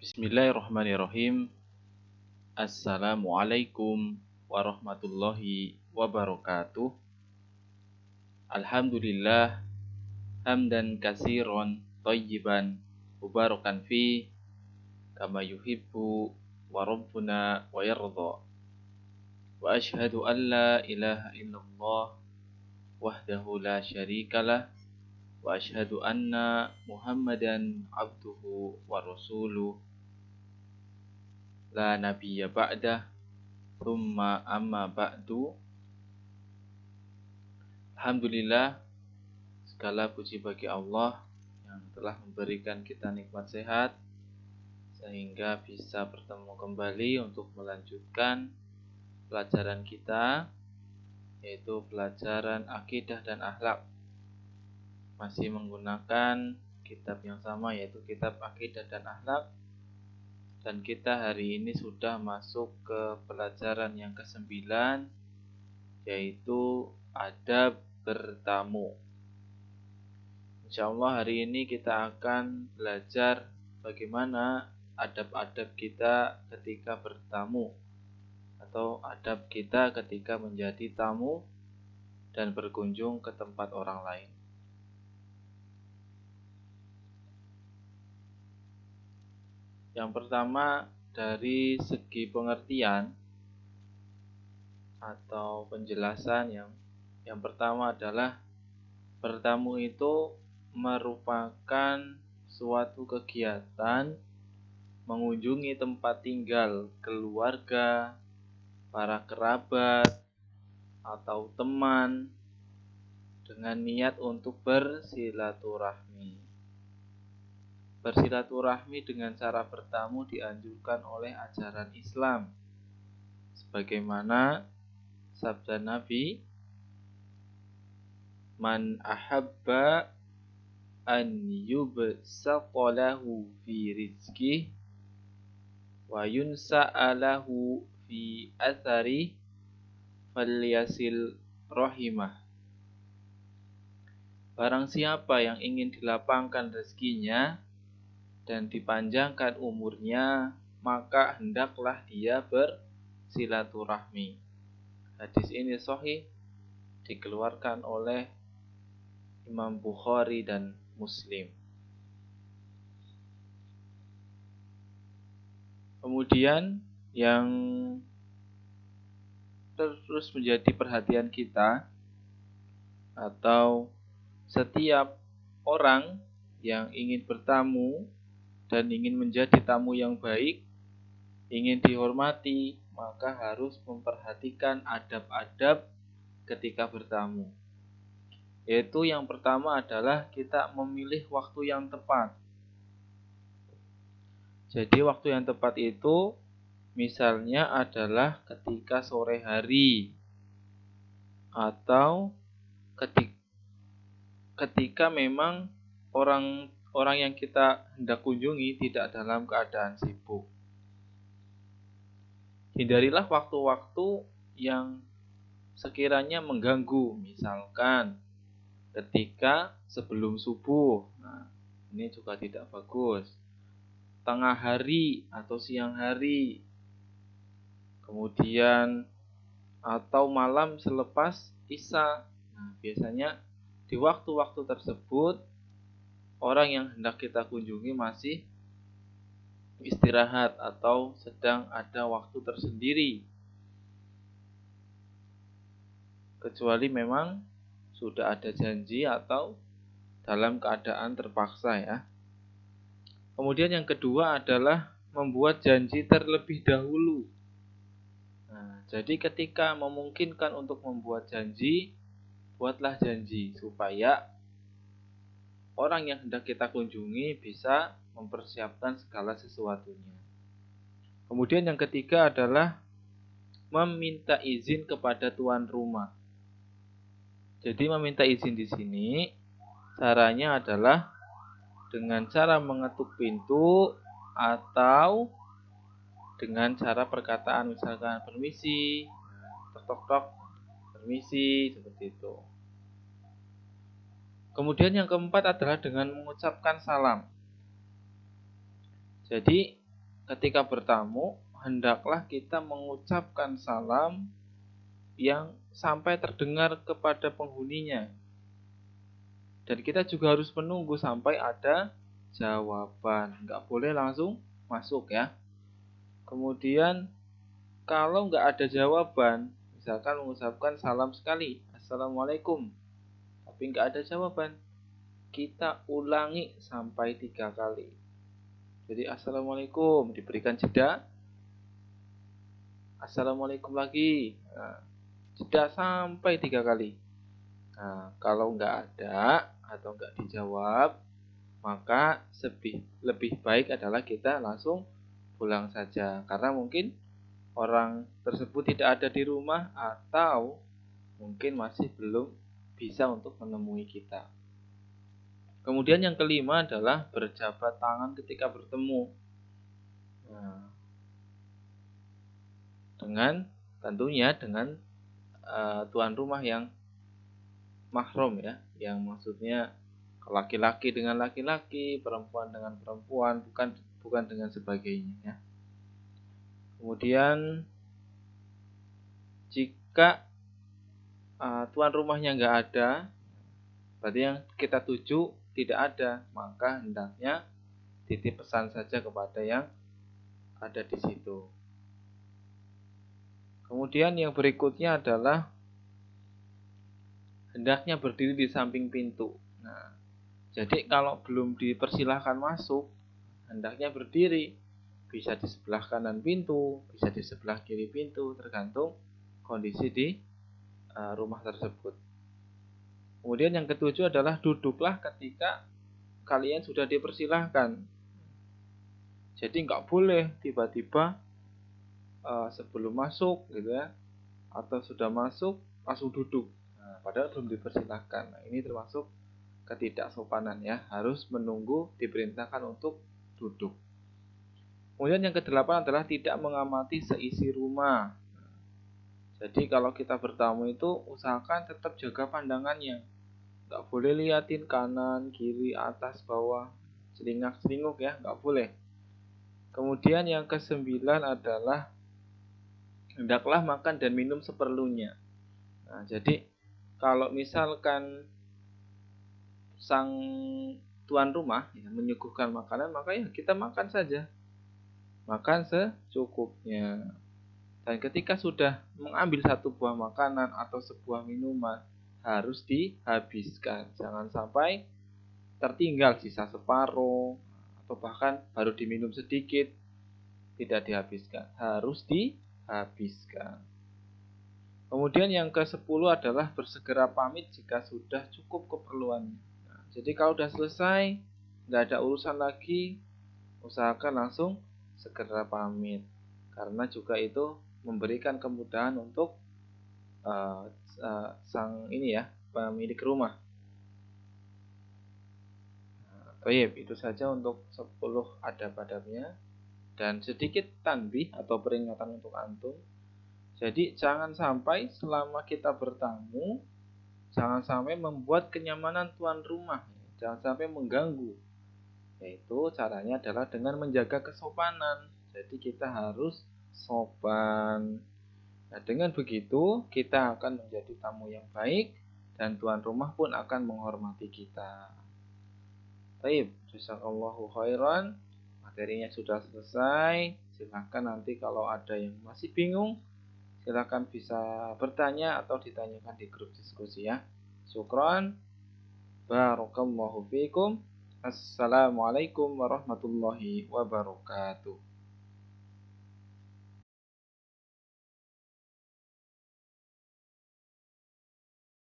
Bismillahirrahmanirrahim. Assalamualaikum warahmatullahi wabarakatuh. Alhamdulillah hamdan katsiran thayyiban mubarakan fi kama yuhibbu wa rabbuna wa yarda. Wa asyhadu an la ilaha illallah wahdahu la syarikalah wa asyhadu anna Muhammadan abduhu wa rasuluh la nabiyya ba'dah thumma amma ba'du. Alhamdulillah, segala puji bagi Allah yang telah memberikan kita nikmat sehat sehingga bisa bertemu kembali untuk melanjutkan pelajaran kita, yaitu pelajaran akidah dan akhlak. Masih menggunakan kitab yang sama, yaitu kitab akidah dan akhlak. Dan kita hari ini sudah masuk ke pelajaran yang ke-9, yaitu adab bertamu. Insyaallah hari ini kita akan belajar bagaimana adab-adab kita ketika bertamu, atau adab kita ketika menjadi tamu dan berkunjung ke tempat orang lain. Yang pertama, dari segi pengertian atau penjelasan, yang pertama adalah bertamu itu merupakan suatu kegiatan mengunjungi tempat tinggal keluarga, para kerabat, atau teman dengan niat untuk bersilaturahmi. Bersilaturahmi dengan cara bertamu dianjurkan oleh ajaran Islam, sebagaimana sabda Nabi, "Man ahabba an yubsaqa lahu fi rizqihi wa yunsa'a lahu fi athari falyasil rahimah." Barang siapa yang ingin dilapangkan rezekinya dan dipanjangkan umurnya, maka hendaklah dia bersilaturahmi. Hadis ini sahih, dikeluarkan oleh Imam Bukhari dan Muslim. Kemudian yang terus menjadi perhatian kita, atau setiap orang yang ingin bertamu dan ingin menjadi tamu yang baik, ingin dihormati, maka harus memperhatikan adab-adab ketika bertamu. Yaitu yang pertama adalah kita memilih waktu yang tepat. Jadi waktu yang tepat itu misalnya adalah ketika sore hari, atau ketika memang orang yang kita hendak kunjungi tidak dalam keadaan sibuk. Hindarilah waktu-waktu yang sekiranya mengganggu, misalkan ketika sebelum subuh. Nah, ini juga tidak bagus. Tengah hari atau siang hari. Kemudian atau malam selepas Isya. Nah, biasanya di waktu-waktu tersebut orang yang hendak kita kunjungi masih istirahat atau sedang ada waktu tersendiri. Kecuali memang sudah ada janji atau dalam keadaan terpaksa ya. Kemudian yang kedua adalah membuat janji terlebih dahulu. Nah, jadi ketika memungkinkan untuk membuat janji, buatlah janji supaya orang yang hendak kita kunjungi bisa mempersiapkan segala sesuatunya. Kemudian yang ketiga adalah meminta izin kepada tuan rumah. Jadi meminta izin di sini caranya adalah dengan cara mengetuk pintu atau dengan cara perkataan, misalkan permisi, tok-tok, permisi, seperti itu. Kemudian yang keempat adalah dengan mengucapkan salam. Jadi ketika bertamu, hendaklah kita mengucapkan salam yang sampai terdengar kepada penghuninya. Dan kita juga harus menunggu sampai ada jawaban. Nggak boleh langsung masuk ya. Kemudian kalau nggak ada jawaban, misalkan mengucapkan salam sekali, Assalamualaikum, tapi nggak ada jawaban, kita ulangi sampai 3 kali. Jadi Assalamualaikum, diberikan jeda, Assalamualaikum lagi, jeda sampai 3 kali. Nah, kalau nggak ada atau nggak dijawab, maka lebih baik adalah kita langsung pulang saja. Karena mungkin orang tersebut tidak ada di rumah atau mungkin masih belum bisa untuk menemui kita. Kemudian yang kelima adalah berjabat tangan ketika bertemu. Nah, tentunya dengan tuan rumah yang mahram ya, yang maksudnya laki-laki dengan laki-laki, perempuan dengan perempuan, bukan dengan sebagainya ya. Kemudian jika tuan rumahnya nggak ada, berarti yang kita tuju tidak ada, maka hendaknya titip pesan saja kepada yang ada di situ. Kemudian yang berikutnya adalah hendaknya berdiri di samping pintu. Nah, jadi kalau belum dipersilahkan masuk, hendaknya berdiri. Bisa di sebelah kanan pintu, bisa di sebelah kiri pintu, tergantung kondisi di rumah tersebut. Kemudian yang ketujuh adalah duduklah ketika kalian sudah dipersilahkan. Jadi nggak boleh tiba-tiba sebelum masuk gitu ya, atau sudah masuk langsung duduk. Nah, padahal belum dipersilahkan. Nah, ini termasuk ketidaksopanan ya, harus menunggu diperintahkan untuk duduk. Kemudian yang kedelapan adalah tidak mengamati seisi rumah. Jadi kalau kita bertamu itu usahakan tetap jaga pandangannya. Nggak boleh liatin kanan, kiri, atas, bawah, selingak-selinguk ya, nggak boleh. Kemudian yang kesembilan adalah hendaklah makan dan minum seperlunya. Nah, jadi kalau misalkan sang tuan rumah ya, menyuguhkan makanan, maka ya kita makan saja. Makan secukupnya. Dan ketika sudah mengambil satu buah makanan atau sebuah minuman, harus dihabiskan. Jangan sampai tertinggal sisa separuh, atau bahkan baru diminum sedikit, tidak dihabiskan. Harus dihabiskan. Kemudian yang ke-10 adalah bersegera pamit jika sudah cukup keperluannya. Nah, jadi kalau sudah selesai, nggak ada urusan lagi, usahakan langsung segera pamit. Karena juga itu memberikan kemudahan untuk sang ini ya, pemilik rumah. Baik, itu saja untuk 10 adab-adabnya. Dan sedikit tanbih atau peringatan untuk antum. Jadi jangan sampai selama kita bertamu, jangan sampai membuat kenyamanan tuan rumah, jangan sampai mengganggu. Yaitu caranya adalah dengan menjaga kesopanan. Jadi kita harus sopan. Nah, dengan begitu kita akan menjadi tamu yang baik dan tuan rumah pun akan menghormati kita. Baik, jazakallahu khairan. Materinya sudah selesai. Silahkan nanti kalau ada yang masih bingung, silahkan bisa bertanya atau ditanyakan di grup diskusi ya. Syukran. Barakallahu fiikum. Assalamualaikum warahmatullahi wabarakatuh.